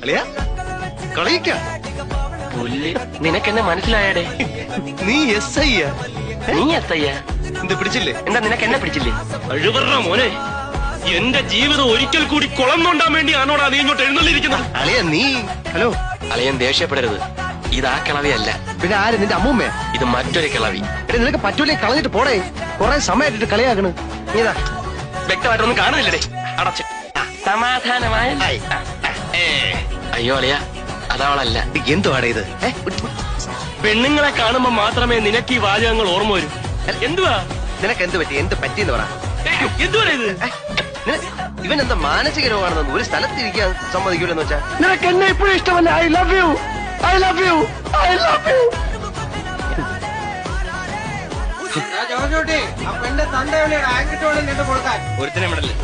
അളിയാ കളിക്ക പുല്ല് നിനക്കെന്നെ മനസ്സിലായടേ? നീ എസ് ഐ നീ എത്തയ്യ എന്ത് പിടിച്ചില്ലേ? എന്താ നിനക്ക് എന്നെ പിടിച്ചില്ലേ? കഴിവറ മോനെ, എന്റെ ജീവിതം ഒരിക്കൽ കൂടി കുളം തോണ്ടാൻ വേണ്ടിയാണോടാ നീ ഇങ്ങോട്ട് എഴുന്നള്ളിരിക്കുന്നത്? അളിയ നീ ഹലോ അളിയൻ ദേഷ്യപ്പെടരുത്. ഇതാ കിളവിയല്ല, പിന്നെ ആര് നിന്റെ അമ്മൂമ്മ? ഇത് മറ്റൊരു കിളവി. എടി നിനക്ക് പറ്റൂലേ കളഞ്ഞിട്ട് പോടേ. കൊറേ സമയമായിട്ട് കളിയാക്കണ്. നീതാ വ്യക്തമായിട്ടൊന്നും കാണുന്നില്ലടേ. അടച്ച് സമാധാനമായ അയ്യോ അളിയ, അതവളല്ല. എന്തുവാടേ ഇത്? പെണ്ണുങ്ങളെ കാണുമ്പോ മാത്രമേ നിനക്ക് ഈ വാചകങ്ങൾ ഓർമ്മ വരൂ. എന്തുവാ നിനക്ക് എന്ത് പറ്റി? എന്ത് പറ്റിയെന്ന് പറ. എന്തുവാ ഇത്? ഇവൻ എന്താ മാനസിക രോഗമാണെന്ന് ഒരു സ്ഥലത്തിരിക്കാൻ സമ്മതിക്കൂലെന്ന് വെച്ചാ? നിനക്ക് എന്നെ ഇപ്പോഴും ഇഷ്ടമല്ല. I love you, I love you, I love you. ഒരുത്തിനെ വിടല്ലേ?